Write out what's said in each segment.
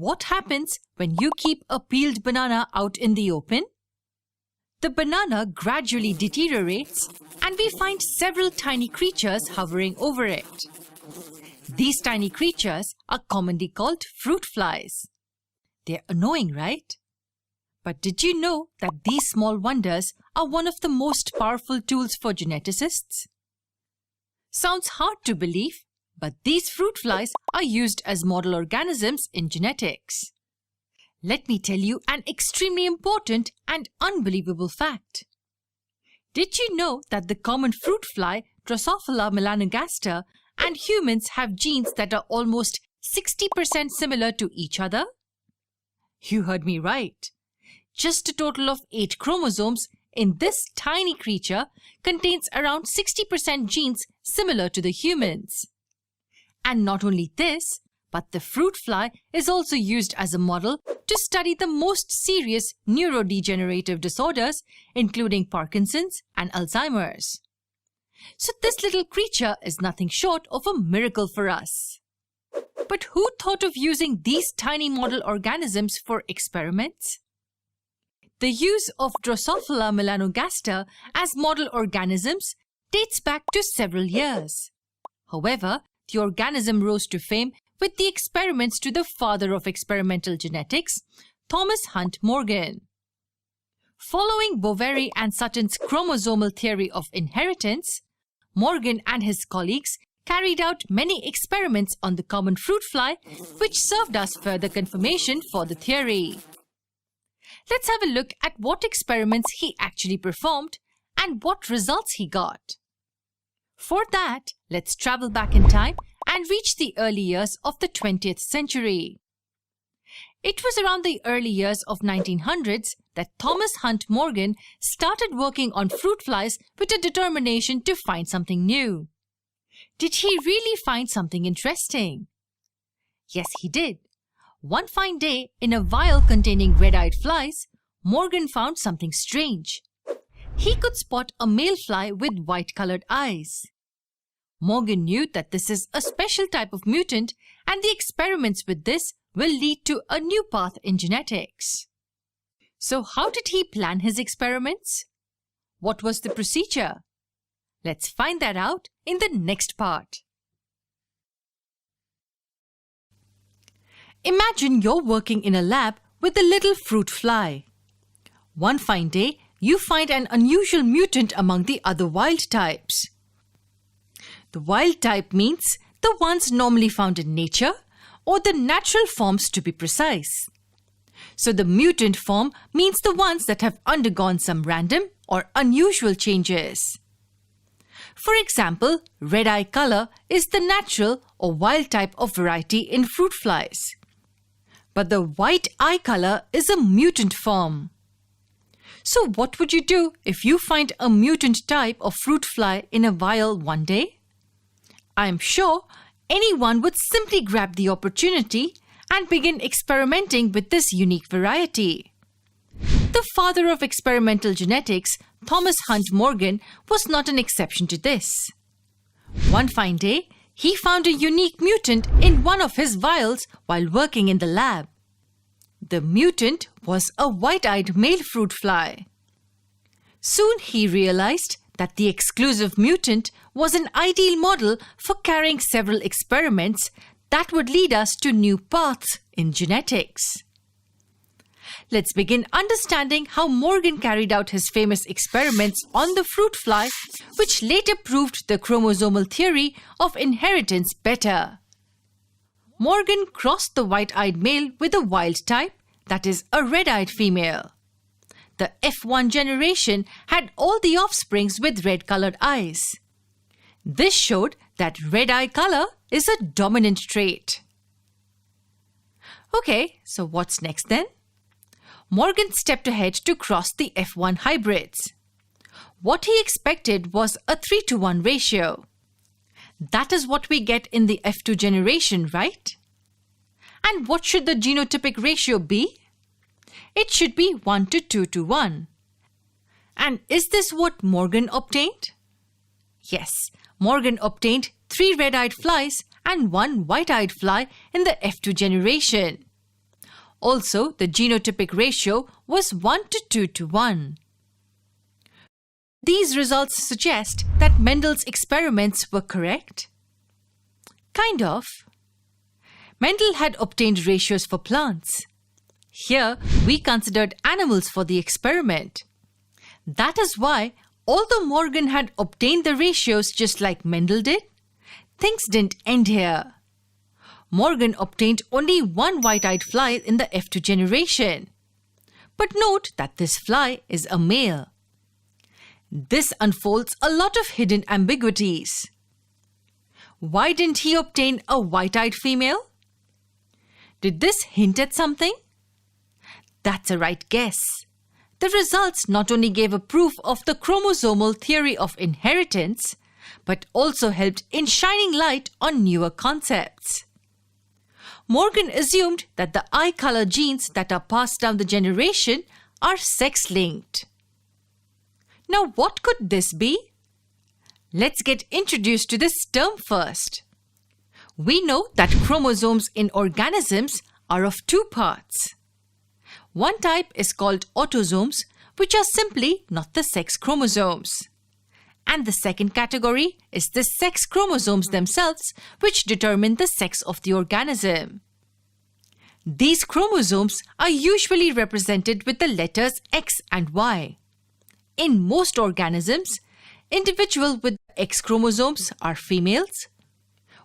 What happens when you keep a peeled banana out in the open? The banana gradually deteriorates and we find several tiny creatures hovering over it. These tiny creatures are commonly called fruit flies. They're annoying, right? But did you know that these small wonders are one of the most powerful tools for geneticists? Sounds hard to believe, but these fruit flies are used as model organisms in genetics. Let me tell you an extremely important and unbelievable fact. Did you know that the common fruit fly, Drosophila melanogaster, and humans have genes that are almost 60% similar to each other? You heard me right. Just a total of 8 chromosomes in this tiny creature contains around 60% genes similar to the humans. And not only this, but the fruit fly is also used as a model to study the most serious neurodegenerative disorders, including Parkinson's and Alzheimer's. So this little creature is nothing short of a miracle for us. But who thought of using these tiny model organisms for experiments? The use of Drosophila melanogaster as model organisms dates back to several years. However, the organism rose to fame with the experiments to the father of experimental genetics, Thomas Hunt Morgan. Following Boveri and Sutton's chromosomal theory of inheritance, Morgan and his colleagues carried out many experiments on the common fruit fly, which served as further confirmation for the theory. Let's have a look at what experiments he actually performed and what results he got. For that, let's travel back in time and reach the early years of the 20th century. It was around the early years of 1900s that Thomas Hunt Morgan started working on fruit flies with a determination to find something new. Did he really find something interesting? Yes, he did. One fine day, in a vial containing red-eyed flies, Morgan found something strange. He could spot a male fly with white-colored eyes. Morgan knew that this is a special type of mutant, and the experiments with this will lead to a new path in genetics. So how did he plan his experiments? What was the procedure? Let's find that out in the next part. Imagine you're working in a lab with a little fruit fly. One fine day, you find an unusual mutant among the other wild types. The wild type means the ones normally found in nature, or the natural forms to be precise. So the mutant form means the ones that have undergone some random or unusual changes. For example, red eye color is the natural or wild type of variety in fruit flies. But the white eye color is a mutant form. So what would you do if you find a mutant type of fruit fly in a vial one day? I'm sure anyone would simply grab the opportunity and begin experimenting with this unique variety. The father of experimental genetics, Thomas Hunt Morgan, was not an exception to this. One fine day, he found a unique mutant in one of his vials while working in the lab. The mutant was a white-eyed male fruit fly. Soon he realized that the exclusive mutant was an ideal model for carrying several experiments that would lead us to new paths in genetics. Let's begin understanding how Morgan carried out his famous experiments on the fruit fly, which later proved the chromosomal theory of inheritance better. Morgan crossed the white-eyed male with a wild type, that is, a red-eyed female. The F1 generation had all the offsprings with red-colored eyes. This showed that red eye color is a dominant trait. Okay, so what's next then? Morgan stepped ahead to cross the F1 hybrids. What he expected was a 3-to-1 ratio. That is what we get in the F2 generation, right? And what should the genotypic ratio be? It should be 1:2:1. And is this what Morgan obtained? Yes, Morgan obtained 3 red-eyed flies and 1 white-eyed fly in the F2 generation. Also, the genotypic ratio was 1 to 2 to 1. These results suggest that Mendel's experiments were correct? Kind of. Mendel had obtained ratios for plants. Here, we considered animals for the experiment. That is why, although Morgan had obtained the ratios just like Mendel did, things didn't end here. Morgan obtained only one white-eyed fly in the F2 generation. But note that this fly is a male. This unfolds a lot of hidden ambiguities. Why didn't he obtain a white-eyed female? Did this hint at something? That's a right guess. The results not only gave a proof of the chromosomal theory of inheritance, but also helped in shining light on newer concepts. Morgan assumed that the eye color genes that are passed down the generation are sex-linked. Now, what could this be? Let's get introduced to this term first. We know that chromosomes in organisms are of two parts. One type is called autosomes, which are simply not the sex chromosomes. And the second category is the sex chromosomes themselves, which determine the sex of the organism. These chromosomes are usually represented with the letters X and Y. In most organisms, individuals with X chromosomes are females,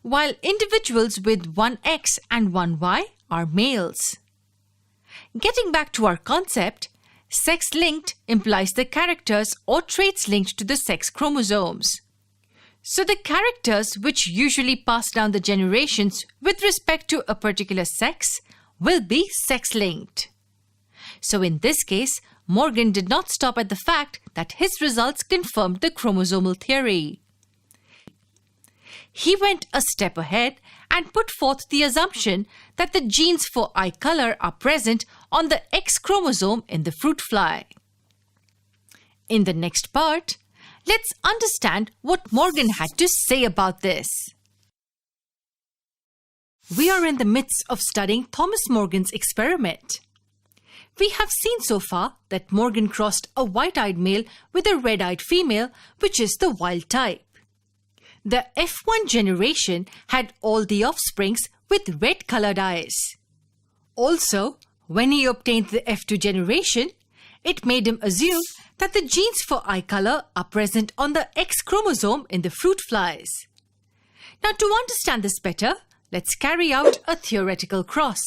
while individuals with one X and one Y are males. Getting back to our concept, sex-linked implies the characters or traits linked to the sex chromosomes. So the characters which usually pass down the generations with respect to a particular sex will be sex-linked. So in this case, Morgan did not stop at the fact that his results confirmed the chromosomal theory. He went a step ahead and put forth the assumption that the genes for eye color are present on the X chromosome in the fruit fly. In the next part, let's understand what Morgan had to say about this. We are in the midst of studying Thomas Morgan's experiment. We have seen so far that Morgan crossed a white-eyed male with a red-eyed female, which is the wild type. The F1 generation had all the offsprings with red-colored eyes. Also, when he obtained the F2 generation, it made him assume that the genes for eye color are present on the X chromosome in the fruit flies. Now, to understand this better, let's carry out a theoretical cross.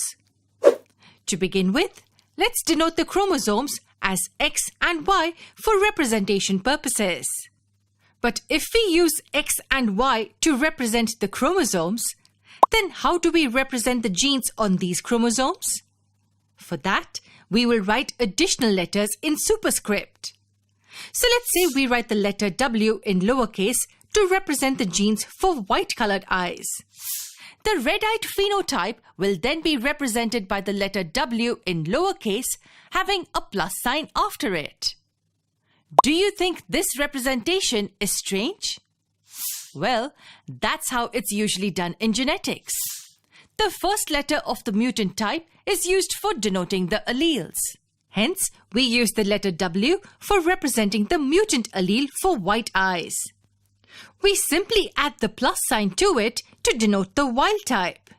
To begin with, let's denote the chromosomes as X and Y for representation purposes. But if we use X and Y to represent the chromosomes, then how do we represent the genes on these chromosomes? For that, we will write additional letters in superscript. So let's say we write the letter W in lowercase to represent the genes for white-colored eyes. The red-eyed phenotype will then be represented by the letter W in lowercase, having a plus sign after it. Do you think this representation is strange? Well, that's how it's usually done in genetics. The first letter of the mutant type is used for denoting the alleles. Hence, we use the letter W for representing the mutant allele for white eyes. We simply add the plus sign to it to denote the wild type.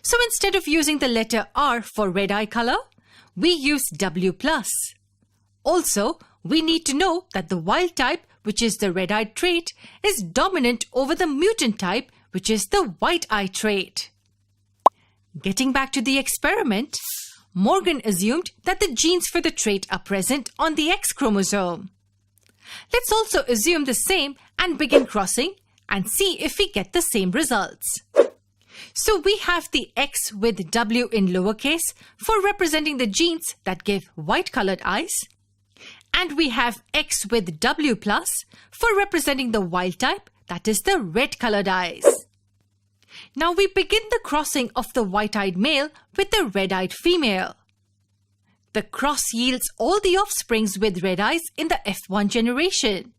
So instead of using the letter R for red eye color, we use W+. Also, we need to know that the wild type, which is the red-eyed trait, is dominant over the mutant type, which is the white-eye trait. Getting back to the experiment, Morgan assumed that the genes for the trait are present on the X chromosome. Let's also assume the same and begin crossing and see if we get the same results. So we have the X with W in lowercase for representing the genes that give white-colored eyes. And we have X with W+ for representing the wild type, that is the red-colored eyes. Now we begin the crossing of the white-eyed male with the red-eyed female. The cross yields all the offsprings with red eyes in the F1 generation.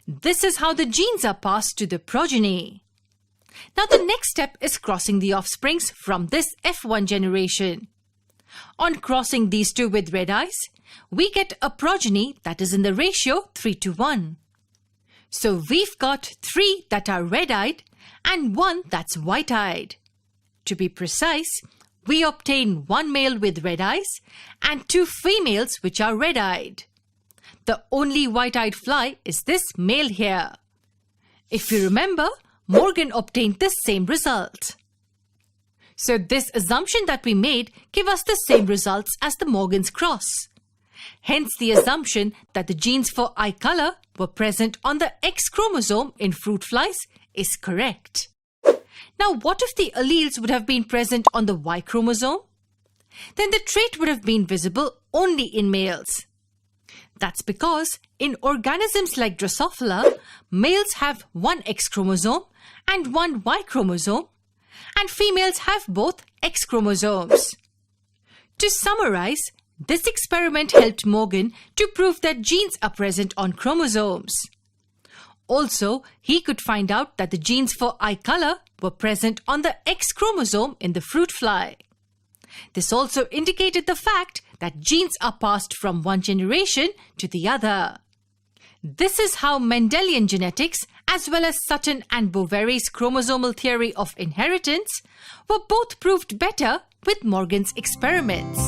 This is how the genes are passed to the progeny. Now the next step is crossing the offsprings from this F1 generation. On crossing these two with red eyes, we get a progeny that is in the ratio 3:1. So we've got 3 that are red-eyed and 1 that's white-eyed. To be precise, we obtain 1 male with red eyes and 2 females which are red-eyed. The only white-eyed fly is this male here. If you remember, Morgan obtained the same result. So this assumption that we made gave us the same results as the Morgan's cross. Hence the assumption that the genes for eye color were present on the X chromosome in fruit flies is correct. Now, what if the alleles would have been present on the Y chromosome? Then the trait would have been visible only in males. That's because in organisms like Drosophila, males have 1 X chromosome and 1 Y chromosome, and females have both X chromosomes. To summarize, this experiment helped Morgan to prove that genes are present on chromosomes. Also, he could find out that the genes for eye color were present on the X chromosome in the fruit fly. This also indicated the fact that genes are passed from one generation to the other. This is how Mendelian genetics, as well as Sutton and Bovery's chromosomal theory of inheritance, were both proved better with Morgan's experiments.